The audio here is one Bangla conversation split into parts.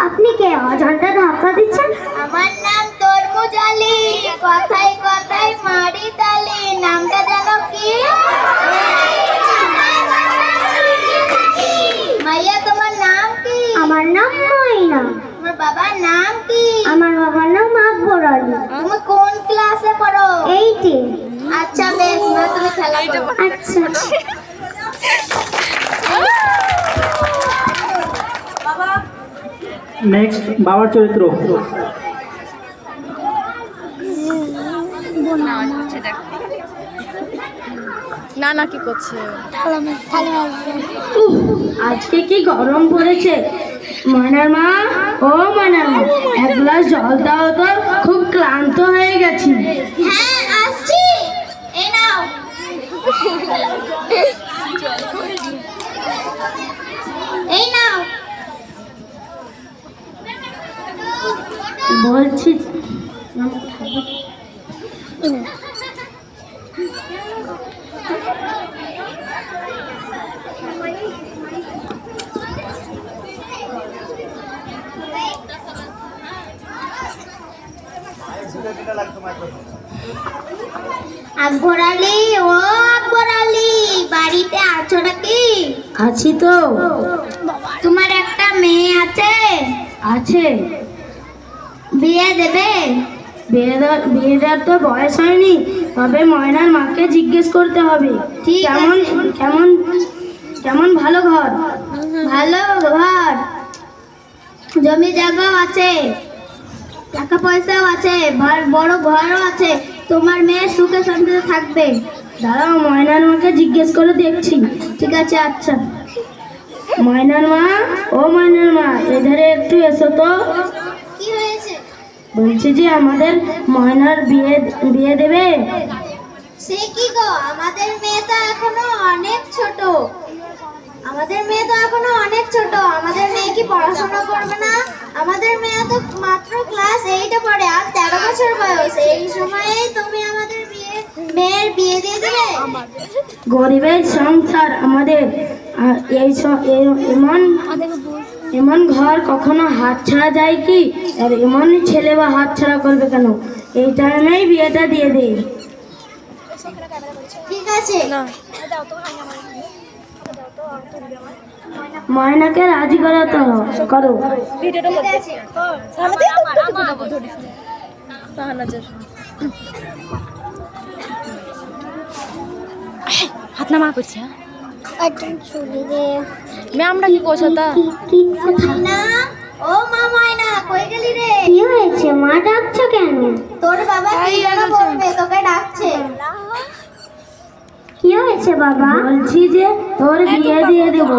আপনি কে অজান্তে ধাক্কা দিচ্ছেন? আমার নাম তরমুজ আলী, কথায় কথায় মারি তালি। নামটা জানো কি? মাইয়া, তোমার নাম কি? আমার নাম ময়না। তোমার বাবার নাম কি? আমার বাবার নাম আকবর আলী। তুমি কোন ক্লাসে পড়ো? 8-এ। আচ্ছা বেশ, না তুমি খেলা করো। আচ্ছা। নেক্সট বাবার চরিত্র। না না কি করছে? আজকে কি গরম পড়েছে। ময়নার মা, ও ময়নার মা, এক গ্লাস জল দাও তো, খুব ক্লান্ত হয়ে গেছি। হ্যাঁ আসছি, এই নাও। এই নাও। বলছি আকবর আলী, ও আকবর আলী, বাড়িতে আছো নাকি? আছি তো। তোমার একটা মেয়ে আছে? আছে। বিয়ে দেবে? বিয়ে দেওয়ার তো বয়স হয়নি, তবে ময়নার মাকে জিজ্ঞেস করতে হবে। ঠিক কেমন আছে। কেমন কেমন ভালো ঘর? ভালো ঘর, জমি জায়গাও আছে, টাকা পয়সাও আছে, বড় ঘরও আছে। তোমার মেয়ে সুখে শান্তিতে থাকবে। দাঁড়াও, ময়নার মাকে জিজ্ঞেস করে দেখছি। ঠিক আছে, আচ্ছা। ময়নার মা, ও ময়নার মা, এধারে একটু এসো তো। কি হয়েছে? বলছি যে আমাদের ময়নার বিয়ে দেবে। সে কি গো, আমাদের মেয়ে তো এখনো অনেক ছোট। আমাদের মেয়ে কি পড়াশোনা করবে না? আমাদের মেয়ে তো মাত্র ক্লাস 8-এ পড়ে, আর 13 বছর বয়স। এই সময়েই তুমি আমাদের মেয়ের বিয়ে দিয়ে দেবে? গরিবের সংসার আমাদের, আর এমন ঘর কখনো হাত ছাড়া যায় কি? আর এমন ছেলে বা হাত ছাড়া করবে কেন? এই টাইমেই বিয়েটা দিয়ে দেই। ঠিক আছে। ময়নাকে রাজি করাতে করো। ঠিক আছে। হাত নামা করছে। একদম চলে দে। ম্যামরা কি করছে তা? না, ও মা ময়না, কই গেলি রে? কি হয়েছে মা, ডাকছো কেন? তোর বাবা কি যেন বলবে, তোকে ডাকছে। কি হয়েছে বাবা? বলছি যে তোর বিয়ে দিয়ে দেবো।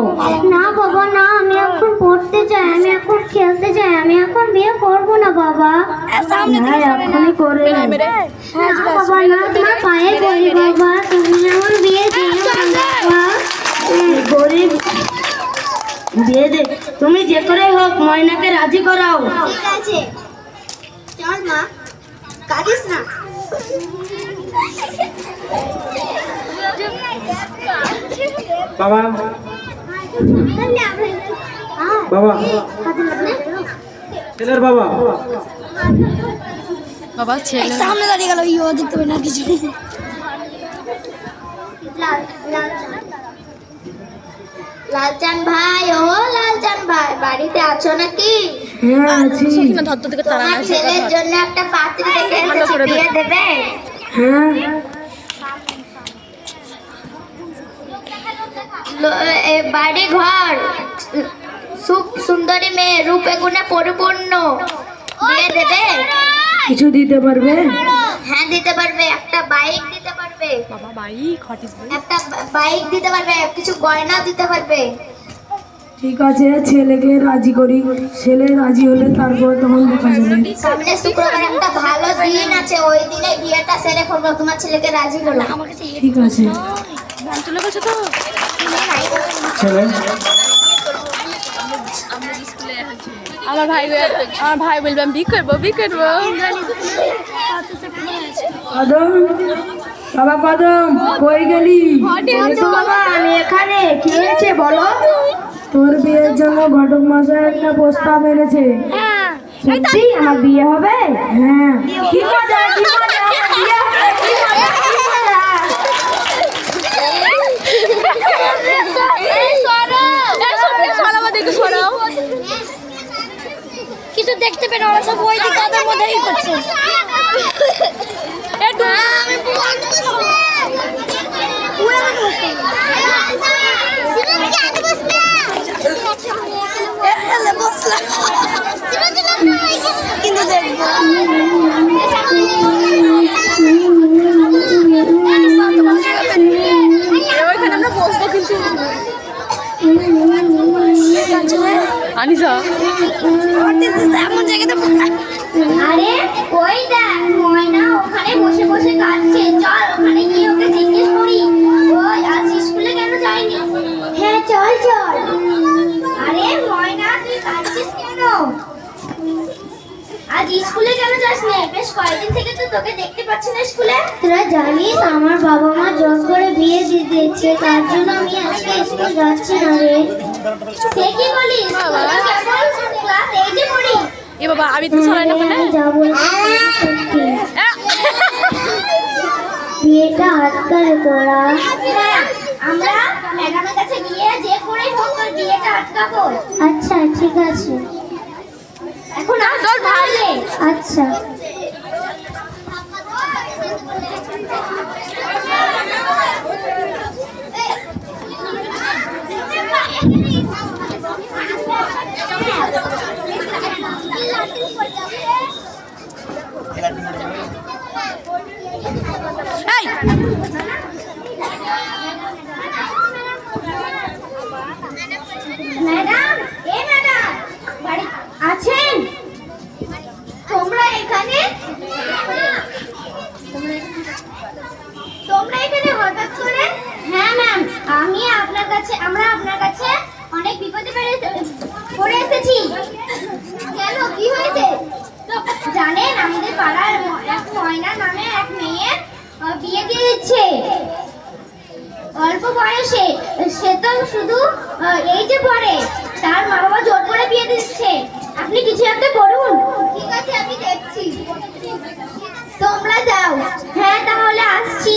না বাবা না, আমি এখন পড়তে চাই, আমি এখন খেলতে চাই, আমি এখন বিয়ে করবো না বাবা। না, এখনই করে না বাবা, না, তোমার পায়ে পড়ি বাবা, তুমি আমার বিয়ে দিও না বাবা। গরিব বিয়ে দে, তুমি যে করে হোক ময়নাকে রাজি করাও। ঠিক আছে, চল মা, কাঁদিস না। বাবা, বাবা, ছেলের বাবা। বাবা ছেলে সামনে দাঁড়িয়ে গেল, ইও দেখতে পাই না কিছু। লালচান ভাই, ও লালচান ভাই, বাড়িতে আছো নাকি? হ্যাঁ আছি। ধরতে থেকে তারা তোমার ছেলের জন্য একটা পাত্রী দেখে এসেছি, বিয়ে দেবে? হ্যাঁ, বাড়ি ঘর, সুখ সুন্দরী মেয়ে, রূপে গুণে পরিপূর্ণ, বিয়ে দেবে? কিছু দিতে পারবে? হ্যাঁ দিতে পারবে, একটা বাইক দিতে পারবে, বাবা বাই খটিস একটা বাইক দিতে পারবে, কিছু গয়না দিতে পারবে। ঠিক আছে, ছেলেকে রাজি করি, ছেলে রাজি হলে তারপর তখন দেখা যাবে। সামনে শুক্রবার একটা ভালো দিন আছে, ওই দিনে বিয়েটা সেরে ফেলবো। তোমার ছেলেকে রাজি হলো? ঠিক আছে। চলে গেছে তো। ছেলে আমার ভাই বলবে আমি বিয়ে করবো। কদম, বাবা কদম, কই গেলি? এসো বাবা, আমি এখানে। কি হয়েছে বলো? তোর বিয়ের জন্য ঘটক মশাই একটা প্রস্তাব এনেছে। সত্যি আমার বিয়ে হবে? হ্যাঁ, কি মজা, কি মজা, আমার বিয়ে হবে, কি মজা, কি মজা। কিছু দেখতে পেন, ওরা সব ওই দিকে তাদের মধ্যেই করছে। কিন্তু দেখবো ওইখানে আমরা বসবো কিন্তু আনিসা এমন জায়গাতে আরে ওই দেখ ময়না ওখানে বসে বসে কাঁদছে, চল ওখানে গিয়ে ওকে জিজ্ঞেস করি ওই আজ স্কুলে কেন যায়নি। হ্যাঁ চল চল। আরে ময়না তুই কাঁদছিস কেন? আজ স্কুলে কেন যাস না? বেশ কয়েকদিন থেকে তো তোকে দেখতে পাচ্ছি না স্কুলে। তোরা জানিস আমার বাবা মা জোর করে বিয়ে দিয়ে দিয়েছে, তার জন্য আমি আজকে স্কুল যাচ্ছি না রে। সে কি বলিস? তোরা কেবল ক্লাস 8 এ পড়ি। এ বাবা আমি তো ছড়াই না মানে যাবো সত্যি বিয়েটা আটকালে তোরা। আমরা ম্যাডামের কাছে গিয়ে যে করে হোক তোর বিয়েটা আটকাবো। আচ্ছা ঠিক আছে, এখন তোর ভাই। আচ্ছা এই ম্যাডাম, এ ম্যাডাম বাড়ি আছেন? তোমরা এখানে হঠাৎ করে? হ্যাঁ ম্যাম, আমরা আপনার কাছে অনেক বিপদে পড়ে এসেছি। কেন, কি হয়েছে? জানেন আমাদের পাড়ার এক ময়না নামে এক মেয়ের বিয়ে দিয়ে দিচ্ছে অল্প বয়সে। সে তো শুধু এই যে পড়ে, তার মা বাবা জোর করে বিয়ে দিচ্ছে। আপনি কিছু একটা করুন। ঠিক আছে আমি দেখছি, তোমরা যাও। হ্যাঁ তাহলে আসছি।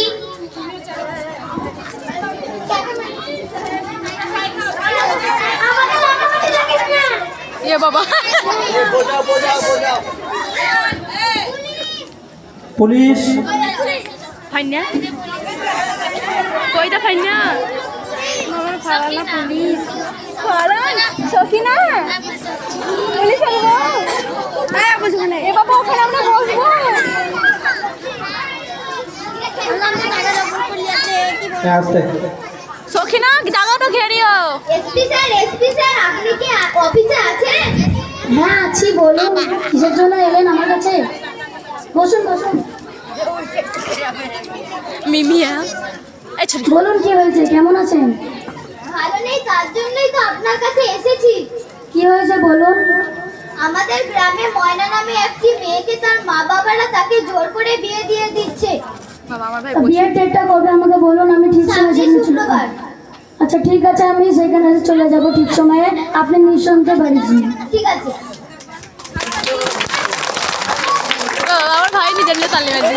এ বাবা পুলিশ ফাইনা কইটা ফাইনা আমার ফারানা পুলিশ ফারান সখিনা পুলিশ আসবো। হ্যাঁ বুঝবো না এ বাবা ওখানে আমরা বসবো। হ্যাঁ আসতে সখিনা জায়গাটা ঘেরিও। এসপি স্যার আপনি কি অফিসে আছেন? হ্যাঁ আছি, বলুন কিসের জন্য এলেন আমার কাছে? বসুন বসুন। মিমিয়া এই ছোট বলুন কি হয়েছে, কেমন আছেন? ভালো নেই, তার জন্যই তো আপনার কাছে এসেছি। কি হয়েছে বলুন। আমাদের গ্রামে ময়না নামে একটি মেয়েকে তার মা বাবারা তাকে জোর করে বিয়ে দিয়ে দিচ্ছে। বাবা আমার ভাই বিয়ের ডেটটা কবে আমাকে বলুন, আমি ঠিক সময় সামনের শুক্রবার। আচ্ছা ঠিক আছে, আমি সেখানে চলে যাব ঠিক সময়ে, আপনি নিঃসন্দেহে বাড়ি যান। ঠিক আছে। আমার ভাই নিজের নিয়ে তালি মারছে।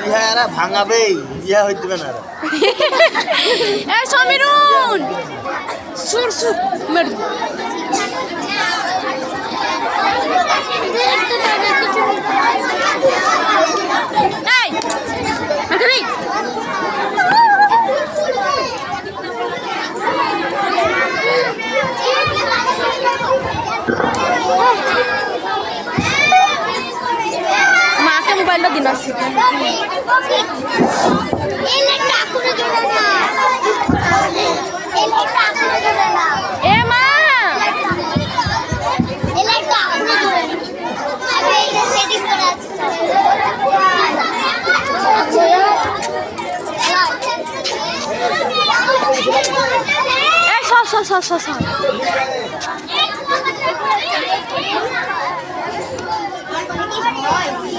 বিহারা ভাঙাবেই, বিয়া হইতে না। এ সমীরুন সুর সুর মের এই আরে মাকে মোবাইলটা দিন আসি। এ মা এই সর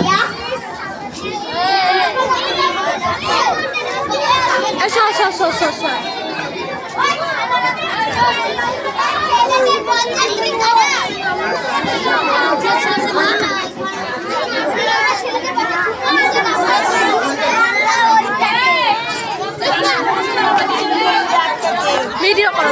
Yeah. ভিডিও করো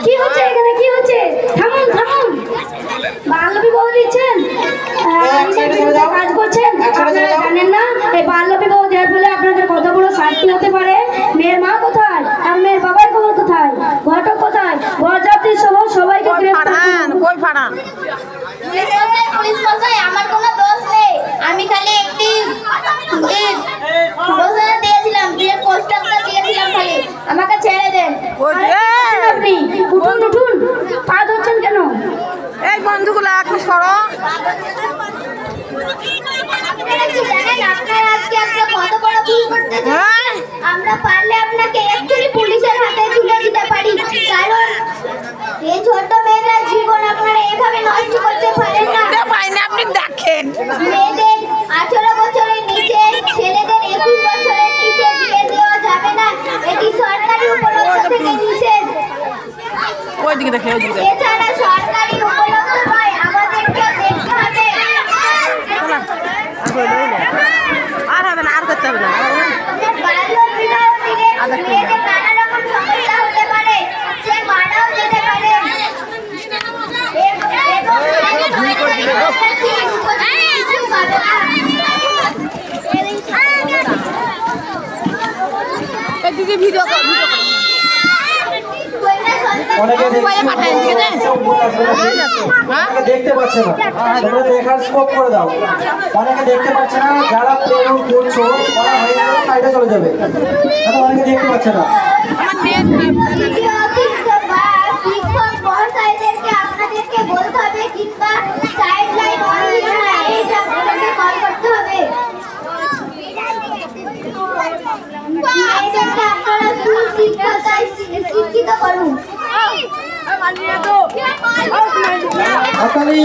কি হচ্ছে এখানে, কি হচ্ছে? থামুন থামুন, বাল্যবি বউ দিচ্ছেন, আইনের বিরুদ্ধে কাজ করছেন। আপনারা জানেন না এই বাল্যবি বউ দেওয়ার ফলে আপনাদের কত বড় শাস্তি হতে পারে? মেয়ের মা কোথায় আর মেয়ের বাবার খবর কোথায়, ঘটক কোথায়, বরযাত্রী সহ সবাইকে গ্রেফতার করুন। পুলিশ মশাই, আমার কোনো দোষ নেই, আমি খালি একটি ঘোষণা দিয়েছিলাম, বিয়ের পোস্টারটা দিয়েছিলাম খালি, আমাকে ছেড়ে দেন। আপনি উঠুন উঠুন, পা ধরছেন কেন? এই বন্ধুগুলো একটু সরো। আপনারা কি জানেন আপনারা আজকে একটা কত বড় ভুল করতেছেন? আমরা পারলে আপনাকে এক্ষুনি পুলিশের হাতে তুলে দিতে পারি, কারণ এই ছোট মেয়েদের জীবন আপনারা এভাবে নষ্ট করতে পারেন না। আপনি দেখেন মেয়েদের 18 বছরের নিচে, ছেলেদের 21 বছরের নিচে বিয়ে দেওয়া যাবে না, এটি সরকারি উপলব্ধ থেকে নিষেধ। ওইদিকে দেখে ওইদিকে এছাড়া সরকারি উপলব্ধ নয়, আমাদেরকে দেখতে হবে। আর হবে না, আর করতে হবে না। বাল্য বিবাহ থেকে মেয়েদের নানা রকম সমস্যা হতে পারে, সে মারাও যেতে পারে। এদিকে ভিডিও কর, ভিডিও কর। অনেকে মোবাইলে পাঠায়, ঠিক আছে? অনেকে দেখতে পাচ্ছে না, তোমরা দেখার স্কোপ করে দাও। অনেকে দেখতে পাচ্ছে না, যারা প্রেম করছো ওরা হয়ে গেলে সাইডে চলে যাবে, এখন অনেকে দেখতে পাচ্ছে না। শিক্ষক মহাশয়দেরকে আপনাদেরকে বলতে হবে, কিংবা চাইল্ড লাইন এইটা আপনাদেরকে কল করতে হবে। মেয়েদেরকে আপনারা সুশিক্ষায় শিক্ষিত করুন। হাতালি